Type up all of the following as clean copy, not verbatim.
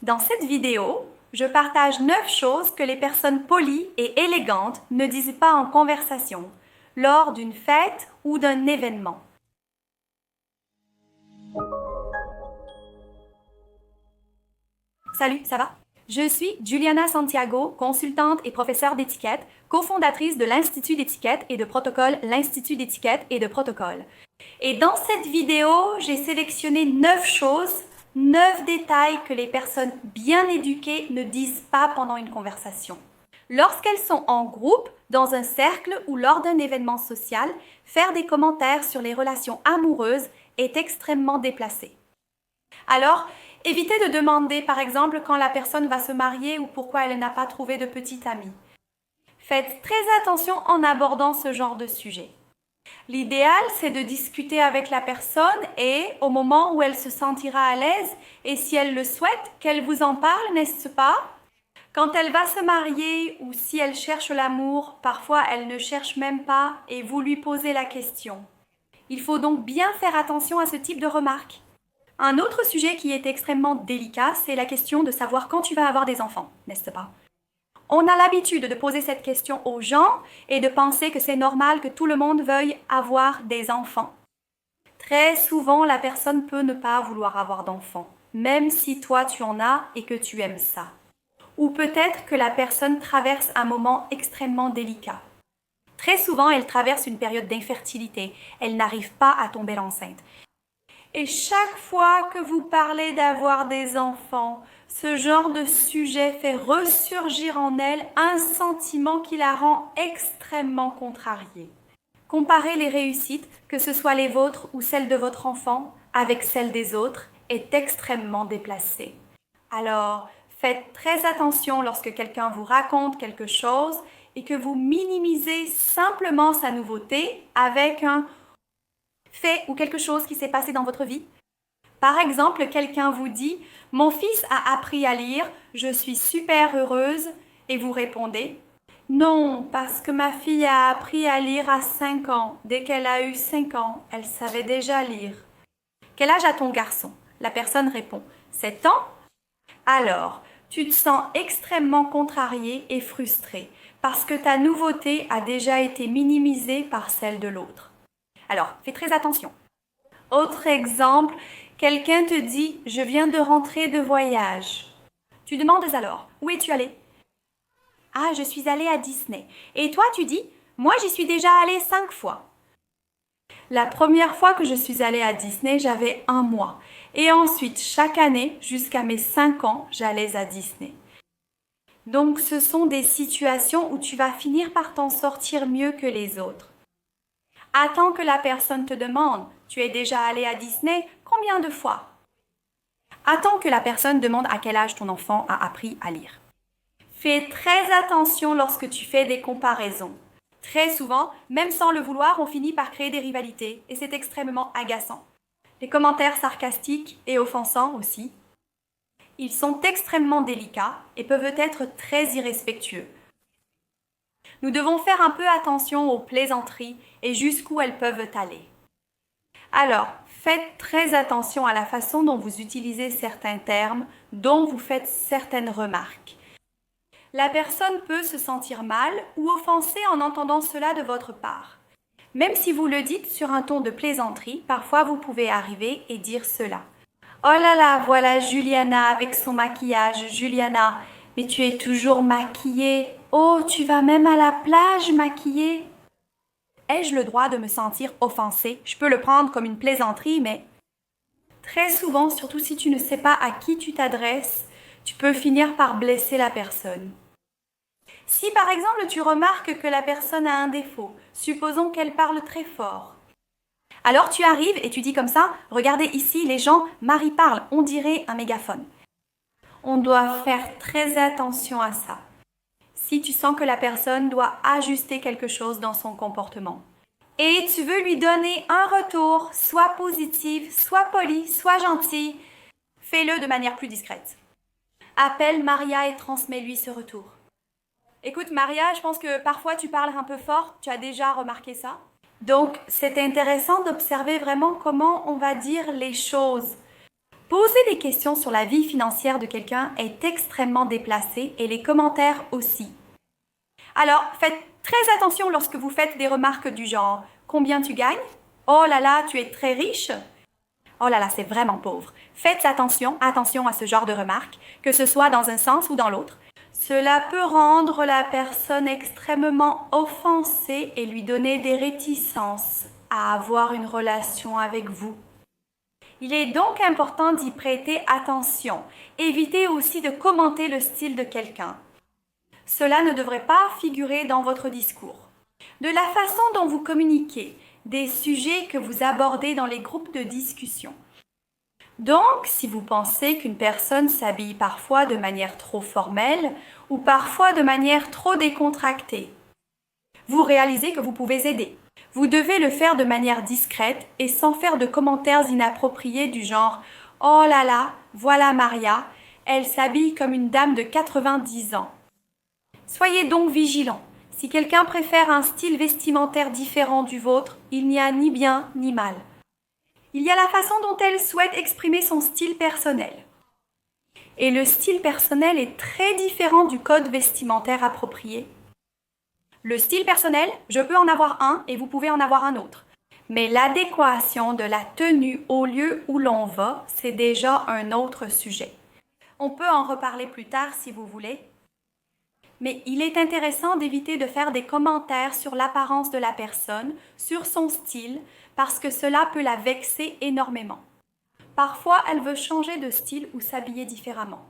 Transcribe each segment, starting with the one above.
Dans cette vidéo, je partage 9 choses que les personnes polies et élégantes ne disent pas en conversation, lors d'une fête ou d'un événement. Salut, ça va? Je suis Juliana Santiago, consultante et professeure d'étiquette, cofondatrice de l'Institut d'étiquette et de protocole, l'Institut d'étiquette et de protocole. Et dans cette vidéo, j'ai sélectionné 9 choses, 9 détails que les personnes bien éduquées ne disent pas pendant une conversation. Lorsqu'elles sont en groupe, dans un cercle ou lors d'un événement social, faire des commentaires sur les relations amoureuses est extrêmement déplacé. Alors, évitez de demander par exemple quand la personne va se marier ou pourquoi elle n'a pas trouvé de petite amie. Faites très attention en abordant ce genre de sujet. L'idéal, c'est de discuter avec la personne et, au moment où elle se sentira à l'aise, et si elle le souhaite, qu'elle vous en parle, n'est-ce pas? Quand elle va se marier ou si elle cherche l'amour, parfois elle ne cherche même pas et vous lui posez la question. Il faut donc bien faire attention à ce type de remarques. Un autre sujet qui est extrêmement délicat, c'est la question de savoir quand tu vas avoir des enfants, n'est-ce pas? On a l'habitude de poser cette question aux gens et de penser que c'est normal que tout le monde veuille avoir des enfants. Très souvent, la personne peut ne pas vouloir avoir d'enfants, même si toi tu en as et que tu aimes ça. Ou peut-être que la personne traverse un moment extrêmement délicat. Très souvent, elle traverse une période d'infertilité. Elle n'arrive pas à tomber enceinte. Et chaque fois que vous parlez d'avoir des enfants, ce genre de sujet fait ressurgir en elle un sentiment qui la rend extrêmement contrariée. Comparer les réussites, que ce soit les vôtres ou celles de votre enfant, avec celles des autres, est extrêmement déplacé. Alors, faites très attention lorsque quelqu'un vous raconte quelque chose et que vous minimisez simplement sa nouveauté avec un fait ou quelque chose qui s'est passé dans votre vie. Par exemple, quelqu'un vous dit « Mon fils a appris à lire, je suis super heureuse » et vous répondez « Non, parce que ma fille a appris à lire à 5 ans. Dès qu'elle a eu 5 ans, elle savait déjà lire. » Quel âge a ton garçon? La personne répond « 7 ans ?» Alors, tu te sens extrêmement contrarié et frustré parce que ta nouveauté a déjà été minimisée par celle de l'autre. Alors, fais très attention. Autre exemple, quelqu'un te dit « Je viens de rentrer de voyage ». Tu demandes alors « Où es-tu allé ?»« Ah, je suis allée à Disney. » Et toi, tu dis « Moi, j'y suis déjà allée 5 fois. » La première fois que je suis allée à Disney, j'avais 1 mois. Et ensuite, chaque année, jusqu'à mes 5 ans, j'allais à Disney. Donc, ce sont des situations où tu vas finir par t'en sortir mieux que les autres. Attends que la personne te demande « Tu es déjà allé à Disney? Combien de fois ?» Attends que la personne demande à quel âge ton enfant a appris à lire. Fais très attention lorsque tu fais des comparaisons. Très souvent, même sans le vouloir, on finit par créer des rivalités et c'est extrêmement agaçant. Les commentaires sarcastiques et offensants aussi. Ils sont extrêmement délicats et peuvent être très irrespectueux. Nous devons faire un peu attention aux plaisanteries et jusqu'où elles peuvent aller. Alors, faites très attention à la façon dont vous utilisez certains termes, dont vous faites certaines remarques. La personne peut se sentir mal ou offensée en entendant cela de votre part. Même si vous le dites sur un ton de plaisanterie, parfois vous pouvez arriver et dire cela. « Oh là là, voilà Juliana avec son maquillage. Juliana, mais tu es toujours maquillée. Oh, tu vas même à la plage maquillée. » Ai-je le droit de me sentir offensée? Je peux le prendre comme une plaisanterie, mais très souvent, surtout si tu ne sais pas à qui tu t'adresses, tu peux finir par blesser la personne. Si par exemple tu remarques que la personne a un défaut, supposons qu'elle parle très fort. Alors tu arrives et tu dis comme ça, regardez ici, les gens, Marie parle, on dirait un mégaphone. On doit faire très attention à ça. Si tu sens que la personne doit ajuster quelque chose dans son comportement. Et tu veux lui donner un retour, soit positif, soit poli, soit gentil, fais-le de manière plus discrète. Appelle Maria et transmets-lui ce retour. Écoute Maria, je pense que parfois tu parles un peu fort, tu as déjà remarqué ça? Donc c'est intéressant d'observer vraiment comment on va dire les choses. Poser des questions sur la vie financière de quelqu'un est extrêmement déplacé et les commentaires aussi. Alors, faites très attention lorsque vous faites des remarques du genre « Combien tu gagnes ? Oh là là, tu es très riche !» Oh là là, c'est vraiment pauvre. Faites attention à ce genre de remarques, que ce soit dans un sens ou dans l'autre. Cela peut rendre la personne extrêmement offensée et lui donner des réticences à avoir une relation avec vous. Il est donc important d'y prêter attention. Évitez aussi de commenter le style de quelqu'un. Cela ne devrait pas figurer dans votre discours. De la façon dont vous communiquez, des sujets que vous abordez dans les groupes de discussion. Donc, si vous pensez qu'une personne s'habille parfois de manière trop formelle ou parfois de manière trop décontractée, vous réalisez que vous pouvez aider. Vous devez le faire de manière discrète et sans faire de commentaires inappropriés du genre « Oh là là, voilà Maria, elle s'habille comme une dame de 90 ans ». Soyez donc vigilants. Si quelqu'un préfère un style vestimentaire différent du vôtre, il n'y a ni bien ni mal. Il y a la façon dont elle souhaite exprimer son style personnel. Et le style personnel est très différent du code vestimentaire approprié. Le style personnel, je peux en avoir un et vous pouvez en avoir un autre. Mais l'adéquation de la tenue au lieu où l'on va, c'est déjà un autre sujet. On peut en reparler plus tard si vous voulez. Mais il est intéressant d'éviter de faire des commentaires sur l'apparence de la personne, sur son style, parce que cela peut la vexer énormément. Parfois, elle veut changer de style ou s'habiller différemment.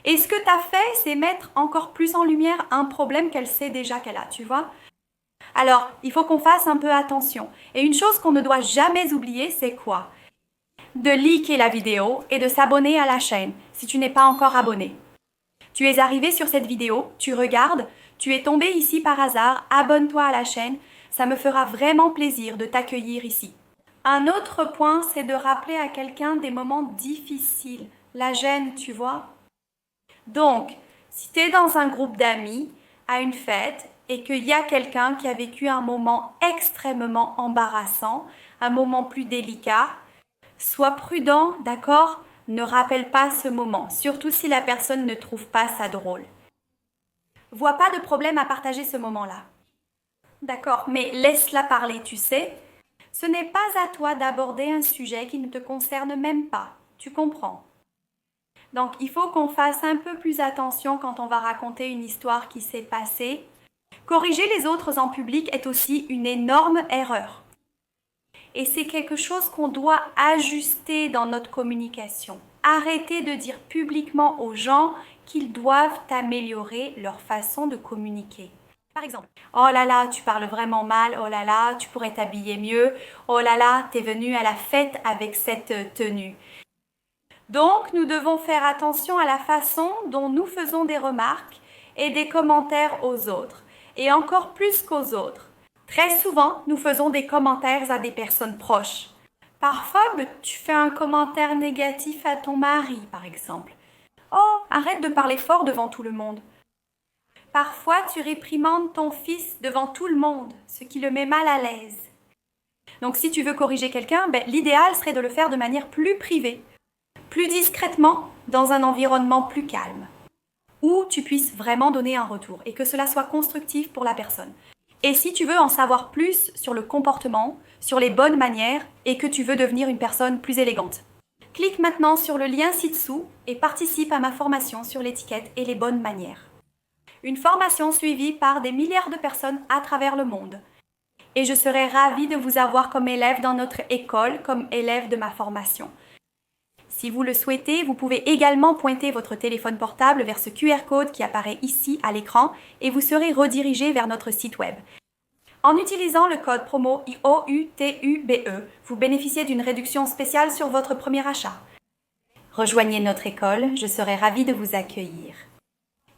Et ce que tu as fait, c'est mettre encore plus en lumière un problème qu'elle sait déjà qu'elle a, tu vois? Alors, il faut qu'on fasse un peu attention. Et une chose qu'on ne doit jamais oublier, c'est quoi? De liker la vidéo et de s'abonner à la chaîne, si tu n'es pas encore abonné. Tu es arrivé sur cette vidéo, tu regardes, tu es tombé ici par hasard, abonne-toi à la chaîne, ça me fera vraiment plaisir de t'accueillir ici. Un autre point, c'est de rappeler à quelqu'un des moments difficiles, la gêne, tu vois. Donc, si tu es dans un groupe d'amis, à une fête, et qu'il y a quelqu'un qui a vécu un moment extrêmement embarrassant, un moment plus délicat, sois prudent, d'accord ? Ne rappelle pas ce moment, surtout si la personne ne trouve pas ça drôle. Vois pas de problème à partager ce moment-là. D'accord, mais laisse-la parler, tu sais. Ce n'est pas à toi d'aborder un sujet qui ne te concerne même pas, tu comprends. Donc, il faut qu'on fasse un peu plus attention quand on va raconter une histoire qui s'est passée. Corriger les autres en public est aussi une énorme erreur. Et c'est quelque chose qu'on doit ajuster dans notre communication. Arrêtez de dire publiquement aux gens qu'ils doivent améliorer leur façon de communiquer. Par exemple, « Oh là là, tu parles vraiment mal, oh là là, tu pourrais t'habiller mieux, oh là là, t'es venu à la fête avec cette tenue. » Donc, nous devons faire attention à la façon dont nous faisons des remarques et des commentaires aux autres, et encore plus qu'aux autres. Très souvent, nous faisons des commentaires à des personnes proches. Parfois, tu fais un commentaire négatif à ton mari, par exemple. « Oh, arrête de parler fort devant tout le monde. » Parfois, tu réprimandes ton fils devant tout le monde, ce qui le met mal à l'aise. Donc, si tu veux corriger quelqu'un, l'idéal serait de le faire de manière plus privée, plus discrètement, dans un environnement plus calme, où tu puisses vraiment donner un retour et que cela soit constructif pour la personne. Et si tu veux en savoir plus sur le comportement, sur les bonnes manières et que tu veux devenir une personne plus élégante, clique maintenant sur le lien ci-dessous et participe à ma formation sur l'étiquette et les bonnes manières. Une formation suivie par des milliards de personnes à travers le monde. Et je serai ravie de vous avoir comme élève dans notre école, comme élève de ma formation. Si vous le souhaitez, vous pouvez également pointer votre téléphone portable vers ce QR code qui apparaît ici à l'écran et vous serez redirigé vers notre site web. En utilisant le code promo OUTUBE, vous bénéficiez d'une réduction spéciale sur votre premier achat. Rejoignez notre école, je serai ravie de vous accueillir.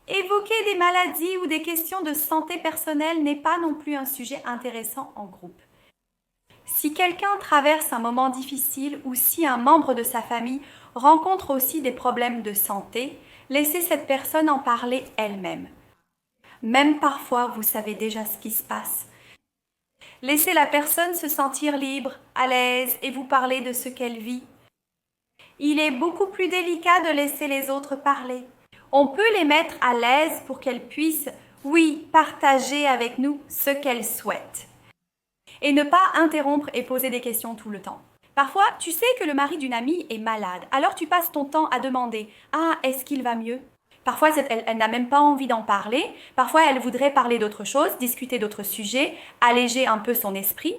Évoquer des maladies ou des questions de santé personnelle n'est pas non plus un sujet intéressant en groupe. Si quelqu'un traverse un moment difficile ou si un membre de sa famille rencontre aussi des problèmes de santé, laissez cette personne en parler elle-même. Même parfois, vous savez déjà ce qui se passe. Laissez la personne se sentir libre, à l'aise et vous parler de ce qu'elle vit. Il est beaucoup plus délicat de laisser les autres parler. On peut les mettre à l'aise pour qu'elles puissent, oui, partager avec nous ce qu'elles souhaitent. Et ne pas interrompre et poser des questions tout le temps. Parfois, tu sais que le mari d'une amie est malade, alors tu passes ton temps à demander « Ah, est-ce qu'il va mieux ?» Parfois, elle n'a même pas envie d'en parler. Parfois, elle voudrait parler d'autre chose, discuter d'autres sujets, alléger un peu son esprit.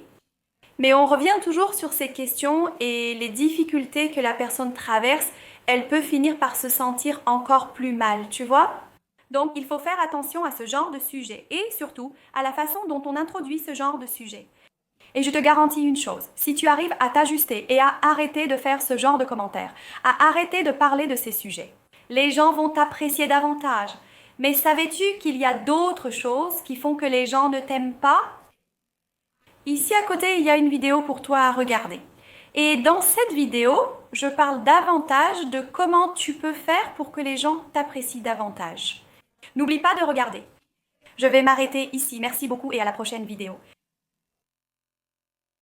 Mais on revient toujours sur ces questions et les difficultés que la personne traverse, elle peut finir par se sentir encore plus mal, tu vois? Donc, il faut faire attention à ce genre de sujet et surtout à la façon dont on introduit ce genre de sujet. Et je te garantis une chose, si tu arrives à t'ajuster et à arrêter de faire ce genre de commentaires, à arrêter de parler de ces sujets, les gens vont t'apprécier davantage. Mais savais-tu qu'il y a d'autres choses qui font que les gens ne t'aiment pas? Ici à côté, il y a une vidéo pour toi à regarder. Et dans cette vidéo, je parle davantage de comment tu peux faire pour que les gens t'apprécient davantage. N'oublie pas de regarder. Je vais m'arrêter ici. Merci beaucoup et à la prochaine vidéo.